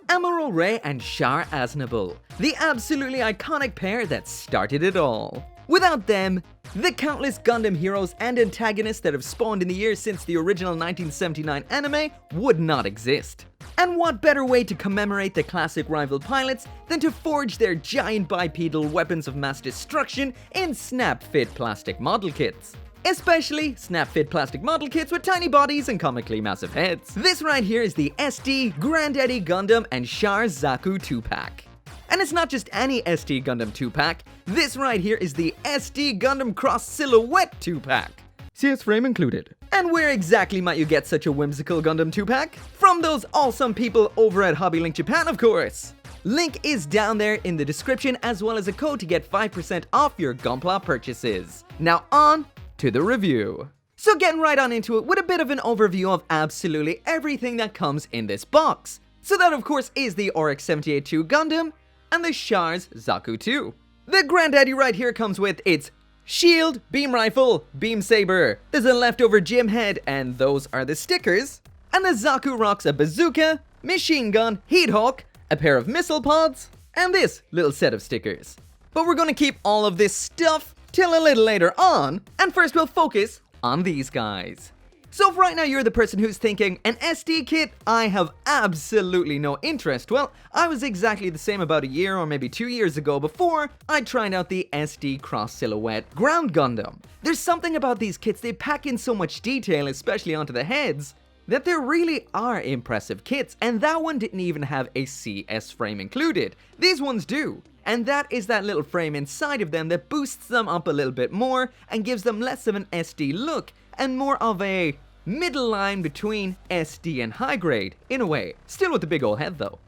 Amuro Ray and Char Aznavour, the absolutely iconic pair that started it all. Without them, the countless Gundam heroes and antagonists that have spawned in the years since the original 1979 anime would not exist. And what better way to commemorate the classic rival pilots than to forge their giant bipedal weapons of mass destruction in snap-fit plastic model kits? Especially snap-fit plastic model kits with tiny bodies and comically massive heads. This right here is the SD Granddaddy Gundam and Char Zaku 2-pack. And it's not just any SD Gundam 2-pack, this right here is the SD Gundam Cross Silhouette 2-pack. CS frame included. And where exactly might you get such a whimsical Gundam 2-pack? From those awesome people over at HobbyLink Japan, of course! Link is down there in the description, as well as a code to get 5% off your gunpla purchases. Now on to the review. So getting right on into it with a bit of an overview of absolutely everything that comes in this box. So that of course is the Oryx 78-2 Gundam and the Char's Zaku 2. The granddaddy right here comes with its shield, beam rifle, beam saber. There's a leftover gym head and those are the stickers. And the Zaku rocks a bazooka, machine gun, heat hawk, a pair of missile pods, and this little set of stickers. But we're gonna keep all of this stuff till a little later on, and first we'll focus on these guys. So if right now you're the person who's thinking, an SD kit? I have absolutely no interest. Well, I was exactly the same about a year or maybe 2 years ago before I tried out the SD Cross Silhouette Ground Gundam. There's something about these kits, they pack in so much detail, especially onto the heads, that there really are impressive kits, and that one didn't even have a CS frame included. These ones do. And that is that little frame inside of them that boosts them up a little bit more and gives them less of an SD look and more of a middle line between SD and high grade, in a way. Still with the big old head though.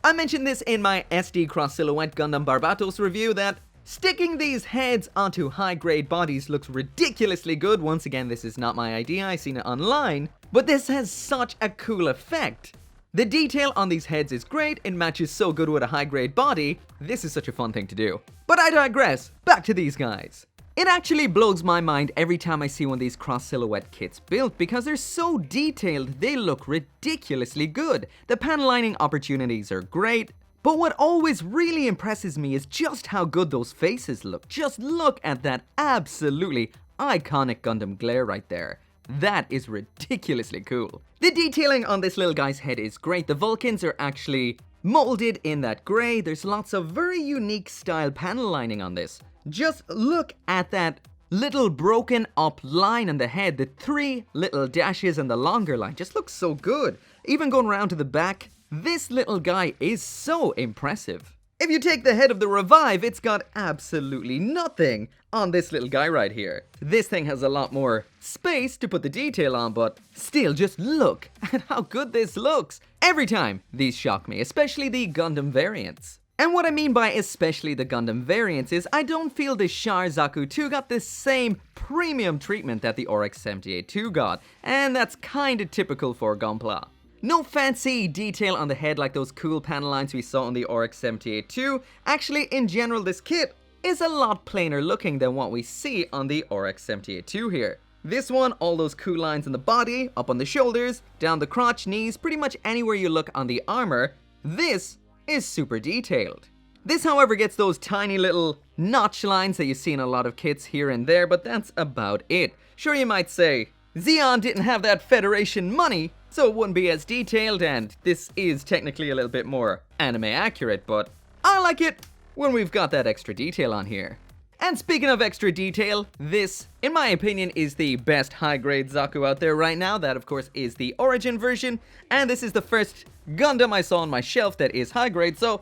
I mentioned this in my SD Cross Silhouette Gundam Barbatos review that sticking these heads onto high grade bodies looks ridiculously good. Once again, this is not my idea, I seen it online, but this has such a cool effect. The detail on these heads is great, it matches so good with a high-grade body, this is such a fun thing to do. But I digress, back to these guys. It actually blows my mind every time I see one of these cross-silhouette kits built because they're so detailed, they look ridiculously good. The panel lining opportunities are great, but what always really impresses me is just how good those faces look. Just look at that absolutely iconic Gundam glare right there. That is ridiculously cool. The detailing on this little guy's head is great. The Vulcans are actually molded in that grey. There's lots of very unique style panel lining on this. Just look at that little broken up line on the head. The 3 little dashes and the longer line just looks so good. Even going around to the back, this little guy is so impressive. If you take the head of the Revive, it's got absolutely nothing on this little guy right here. This thing has a lot more space to put the detail on, but still, just look at how good this looks. Every time, these shock me, especially the Gundam variants. And what I mean by especially the Gundam variants is I don't feel the Char Zaku 2 got the same premium treatment that the Oryx 78-2 got, and that's kinda typical for Gunpla. No fancy detail on the head like those cool panel lines we saw on the Oryx 78-2. Actually, in general, this kit is a lot plainer looking than what we see on the Oryx 78-2 here. This one, all those cool lines on the body, up on the shoulders, down the crotch, knees, pretty much anywhere you look on the armor, this is super detailed. This, however, gets those tiny little notch lines that you see in a lot of kits here and there, but that's about it. Sure, you might say, Zeon didn't have that Federation money, so it wouldn't be as detailed, and this is technically a little bit more anime accurate, but I like it when we've got that extra detail on here. And speaking of extra detail, this, in my opinion, is the best high-grade Zaku out there right now. That, of course, is the Origin version, and this is the first Gundam I saw on my shelf that is high-grade, so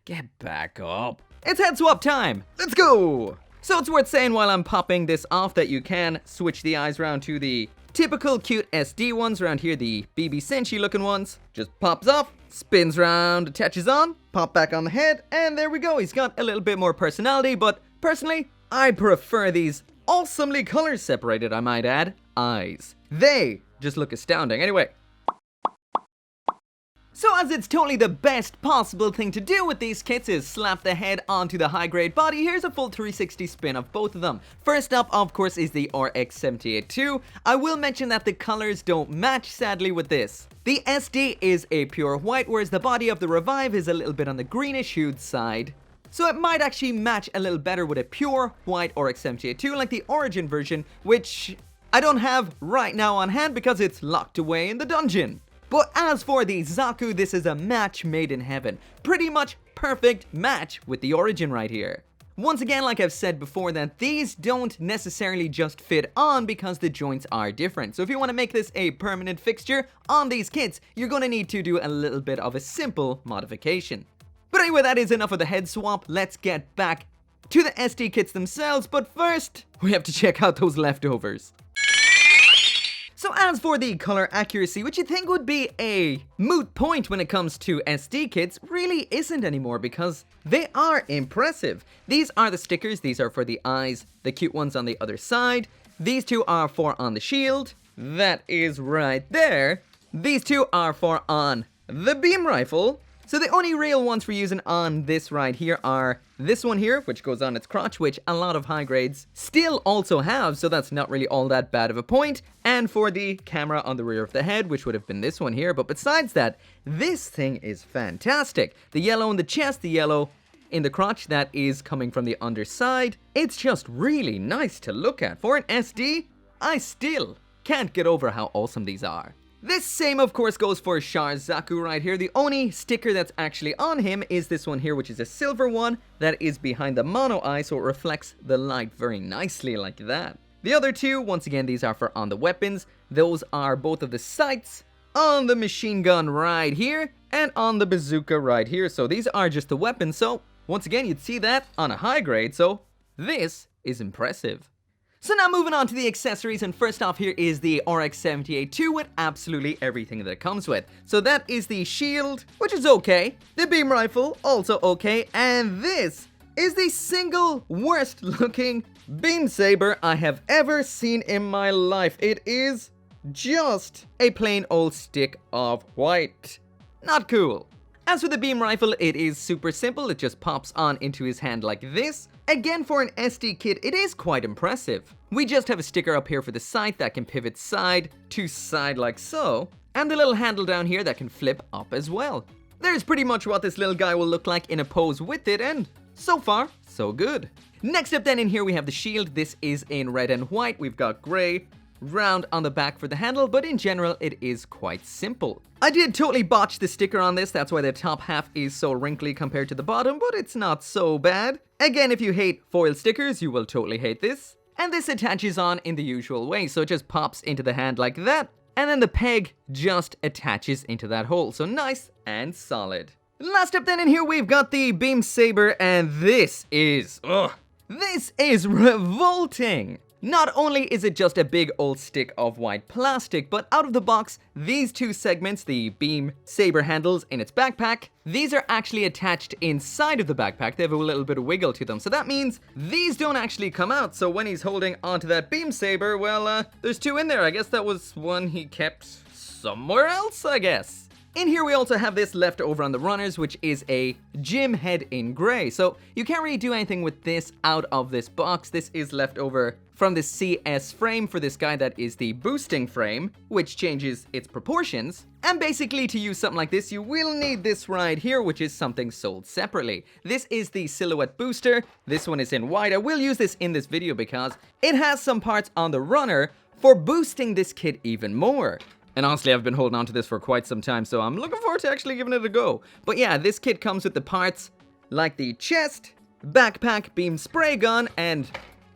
get back up. It's head swap time. Let's go! So it's worth saying while I'm popping this off that you can switch the eyes around to the typical cute SD ones around here, the BB Senshi looking ones. Just pops off, spins round, attaches on, pop back on the head, and there we go. He's got a little bit more personality, but personally, I prefer these awesomely color separated, I might add, eyes. They just look astounding. Anyway, So as it's totally the best possible thing to do with these kits is slap the head onto the high grade body, here's a full 360 spin of both of them. First up, of course, is the RX-78-2. I will mention that the colors don't match, sadly, with this. The SD is a pure white, whereas the body of the Revive is a little bit on the greenish hued side. So it might actually match a little better with a pure white RX-78-2 like the Origin version, which I don't have right now on hand because it's locked away in the dungeon. But as for the Zaku, this is a match made in heaven. Pretty much perfect match with the Origin right here. Once again, like I've said before, that these don't necessarily just fit on because the joints are different. So if you want to make this a permanent fixture on these kits, you're going to need to do a little bit of a simple modification. But anyway, that is enough of the head swap. Let's get back to the SD kits themselves. But first, we have to check out those leftovers. So as for the color accuracy, which you'd think would be a moot point when it comes to SD kits, really isn't anymore because they are impressive. These are the stickers, these are for the eyes, the cute ones on the other side. These two are for on the shield, that is right there. These two are for on the beam rifle. So the only real ones we're using on this right here are this one here, which goes on its crotch, which a lot of high grades still also have, so that's not really all that bad of a point. And for the camera on the rear of the head, which would have been this one here. But besides that, this thing is fantastic. The yellow in the chest, the yellow in the crotch, that is coming from the underside. It's just really nice to look at. For an SD, I still can't get over how awesome these are. This same, of course, goes for Char Zaku right here. The only sticker that's actually on him is this one here, which is a silver one that is behind the mono eye, so it reflects the light very nicely like that. The other two, once again, these are for on the weapons. Those are both of the sights on the machine gun right here and on the bazooka right here. So these are just the weapons. So once again, you'd see that on a high grade. So this is impressive. So now moving on to the accessories, and first off here is the RX-78-2 with absolutely everything that it comes with. So that is the shield, which is okay, the beam rifle, also okay, and this is the single worst looking beam saber I have ever seen in my life. It is just a plain old stick of white. Not cool. As for the beam rifle, it is super simple, it just pops on into his hand like this. Again, for an SD kit, it is quite impressive. We just have a sticker up here for the sight that can pivot side to side like so, and the little handle down here that can flip up as well. There's pretty much what this little guy will look like in a pose with it, and so far, so good. Next up then in here we have the shield. This is in red and white. We've got gray, round on the back for the handle, but in general it is quite simple. I did totally botch the sticker on this, that's why the top half is so wrinkly compared to the bottom, but it's not so bad. Again, if you hate foil stickers, you will totally hate this. And this attaches on in the usual way, so it just pops into the hand like that, and then the peg just attaches into that hole, so nice and solid. Last up then in here we've got the beam saber, and this is revolting. Not only is it just a big old stick of white plastic, but out of the box, these two segments, the beam saber handles in its backpack, these are actually attached inside of the backpack. They have a little bit of wiggle to them. So that means these don't actually come out. So when he's holding onto that beam saber, well, there's two in there. I guess that was one he kept somewhere else, I guess. In here we also have this left over on the runners, which is a gym head in gray. So you can't really do anything with this out of this box. This is left over from the CS frame for this guy that is the boosting frame, which changes its proportions. And basically to use something like this, you will need this right here, which is something sold separately. This is the silhouette booster. This one is in white. I will use this in this video because it has some parts on the runner for boosting this kit even more. And honestly, I've been holding on to this for quite some time, so I'm looking forward to actually giving it a go. But yeah, this kit comes with the parts like the chest, backpack, beam spray gun, and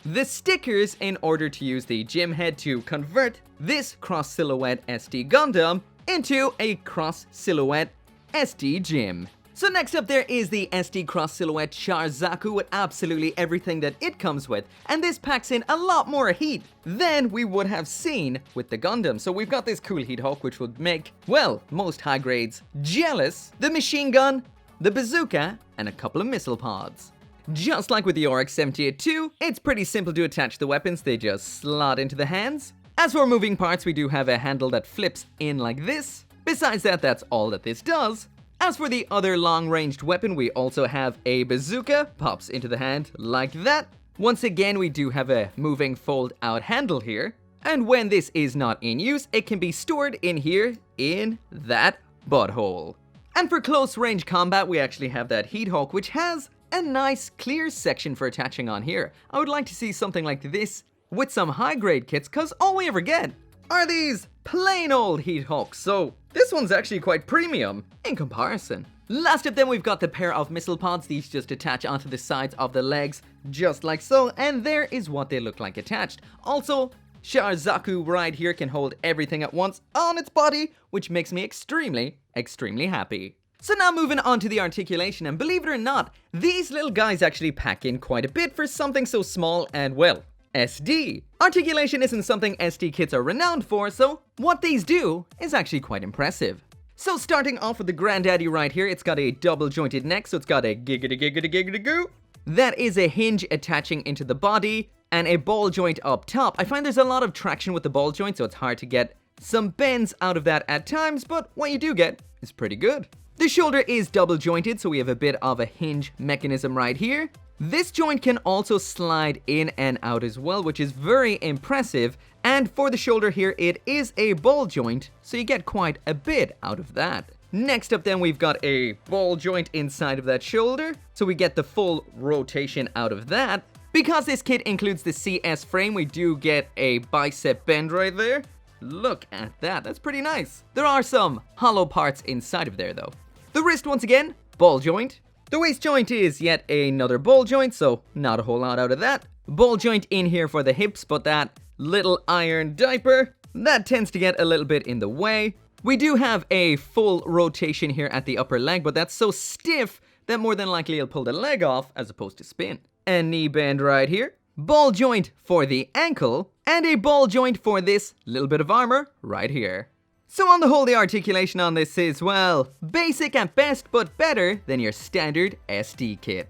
the stickers in order to use the gym head to convert this cross silhouette SD Gundam into a cross silhouette SD Gym. So next up there is the SD Cross Silhouette Char Zaku with absolutely everything that it comes with, and this packs in a lot more heat than we would have seen with the Gundam. So we've got this cool heat hawk which would make, well, most high grades jealous, the machine gun, the bazooka, and a couple of missile pods. Just like with the RX-78-2, it's pretty simple to attach the weapons, they just slot into the hands. As for moving parts, we do have a handle that flips in like this, Besides that, that's all that this does. As for the other long-ranged weapon, we also have a bazooka, pops into the hand like that. Once again, we do have a moving fold-out handle here. And when this is not in use, it can be stored in here, in that butthole. And for close-range combat, we actually have that Heat Hawk, which has a nice, clear section for attaching on here. I would like to see something like this with some high-grade kits, because all we ever get are these plain old Heat Hawks, so this one's actually quite premium in comparison. Last up then, we've got the pair of missile pods. These just attach onto the sides of the legs, just like so, and there is what they look like attached. Also, Zaku right here can hold everything at once on its body, which makes me extremely happy. So now moving on to the articulation, and believe it or not, these little guys actually pack in quite a bit for something so small and, well, SD. Articulation isn't something SD kits are renowned for, so what these do is actually quite impressive. So starting off with the granddaddy right here, it's got a double jointed neck, so it's got a giggity goo. That is a hinge attaching into the body, and a ball joint up top. I find there's a lot of traction with the ball joint, so it's hard to get some bends out of that at times, but what you do get is pretty good. The shoulder is double jointed, so we have a bit of a hinge mechanism right here. This joint can also slide in and out as well, which is very impressive. And for the shoulder here, it is a ball joint, so you get quite a bit out of that. Next up then, we've got a ball joint inside of that shoulder, so we get the full rotation out of that. Because this kit includes the CS frame, we do get a bicep bend right there. Look at that, that's pretty nice. There are some hollow parts inside of there though. The wrist, once again, ball joint. The waist joint is yet another ball joint, so not a whole lot out of that. Ball joint in here for the hips, but that little iron diaper, that tends to get a little bit in the way. We do have a full rotation here at the upper leg, but that's so stiff that more than likely it'll pull the leg off as opposed to spin. A knee bend right here. Ball joint for the ankle, and a ball joint for this little bit of armor right here. So on the whole, the articulation on this is, well, basic at best, but better than your standard SD kit.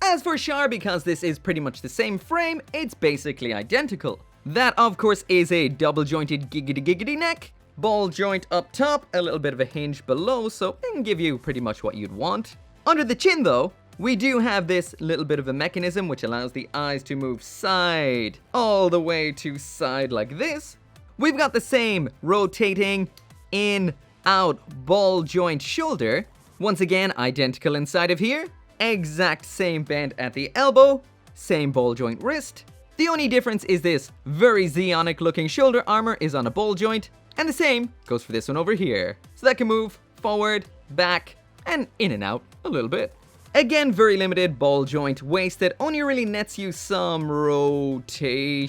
As for Char, because this is pretty much the same frame, it's basically identical. That, of course, is a double jointed giggity neck, ball joint up top, a little bit of a hinge below, so it can give you pretty much what you'd want. Under the chin, though, we do have this little bit of a mechanism which allows the eyes to move side, all the way to side like this. We've got the same rotating in, out, ball joint shoulder. Once again, identical inside of here. Exact same bend at the elbow. Same ball joint wrist. The only difference is this very Zeonic looking shoulder armor is on a ball joint. And the same goes for this one over here. So that can move forward, back, and in and out a little bit. Again, very limited ball joint waist that only really nets you some rotation.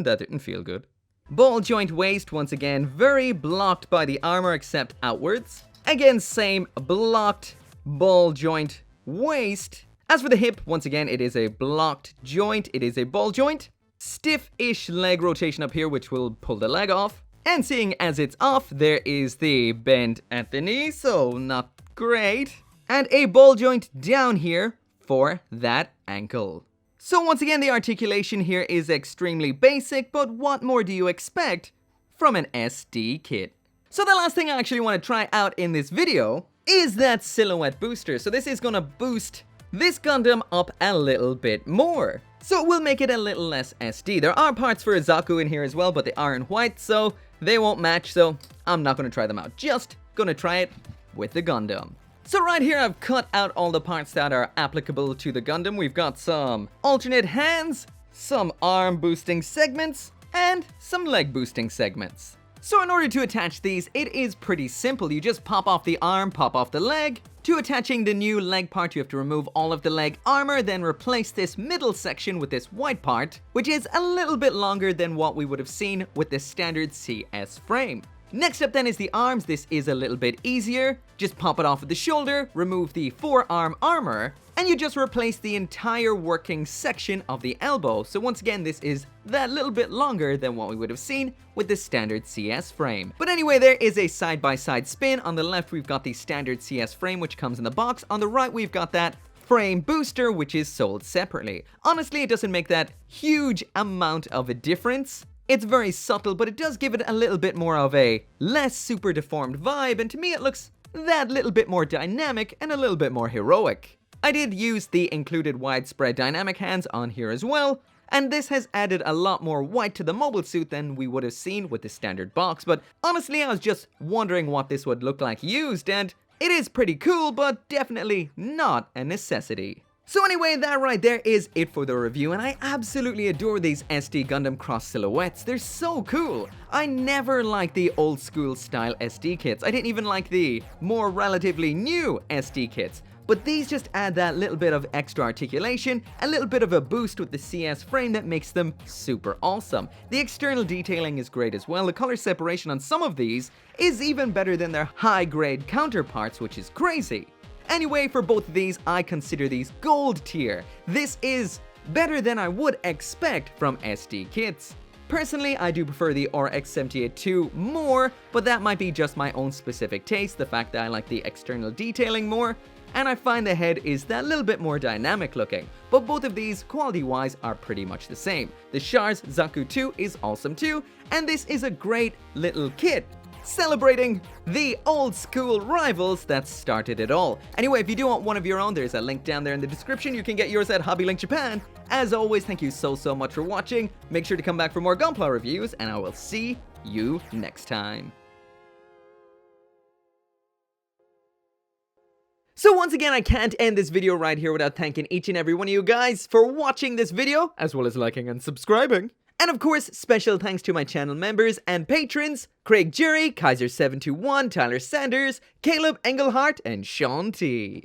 That didn't feel good. Ball joint waist, once again, very blocked by the armor except outwards. Again, same blocked ball joint waist. As for the hip, once again, it is a blocked joint. It is a ball joint. Stiff-ish leg rotation up here, which will pull the leg off. And seeing as it's off, there is the bend at the knee, so not great. And a ball joint down here for that ankle. So once again, the articulation here is extremely basic, but what more do you expect from an SD kit? So the last thing I actually want to try out in this video is that silhouette booster. So this is going to boost this Gundam up a little bit more. So it will make it a little less SD. There are parts for a Zaku in here as well, but they are in white, so they won't match, so I'm not going to try them out. Just going to try it with the Gundam. So right here, I've cut out all the parts that are applicable to the Gundam. We've got some alternate hands, some arm boosting segments, and some leg boosting segments. So in order to attach these, it is pretty simple. You just pop off the arm, pop off the leg. To attaching the new leg part, you have to remove all of the leg armor, then replace this middle section with this white part, which is a little bit longer than what we would have seen with the standard CS frame. Next up then is the arms. This is a little bit easier. Just pop it off of the shoulder, remove the forearm armor, and you just replace the entire working section of the elbow. So once again, this is that little bit longer than what we would have seen with the standard CS frame. But anyway, there is a side-by-side spin. On the left, we've got the standard CS frame, which comes in the box. On the right, we've got that frame booster, which is sold separately. Honestly, it doesn't make that huge amount of a difference. It's very subtle, but it does give it a little bit more of a less super deformed vibe, and to me it looks that little bit more dynamic and a little bit more heroic. I did use the included widespread dynamic hands on here as well, and this has added a lot more white to the mobile suit than we would have seen with the standard box, but honestly I was just wondering what this would look like used, and it is pretty cool, but definitely not a necessity. So anyway, that right there is it for the review, and I absolutely adore these SD Gundam Cross silhouettes. They're so cool. I never liked the old school style SD kits. I didn't even like the more relatively new SD kits. But these just add that little bit of extra articulation, a little bit of a boost with the CS frame that makes them super awesome. The external detailing is great as well. The color separation on some of these is even better than their high-grade counterparts, which is crazy. Anyway, for both of these, I consider these gold tier. This is better than I would expect from SD kits. Personally, I do prefer the RX-78-2 more, but that might be just my own specific taste, the fact that I like the external detailing more, and I find the head is that little bit more dynamic looking, but both of these, quality-wise, are pretty much the same. The Char's Zaku 2 is awesome too, and this is a great little kit, celebrating the old school rivals that started it all. Anyway, if you do want one of your own, there's a link down there in the description. You can get yours at HobbyLink Japan. As always, thank you so much for watching. Make sure to come back for more gunpla reviews, and I will see you next time. So once again, I can't end this video right here without thanking each and every one of you guys for watching this video, as well as liking and subscribing. And of course, special thanks to my channel members and patrons, Craig Jury, Kaiser721, Tyler Sanders, Caleb Engelhart, and Sean T.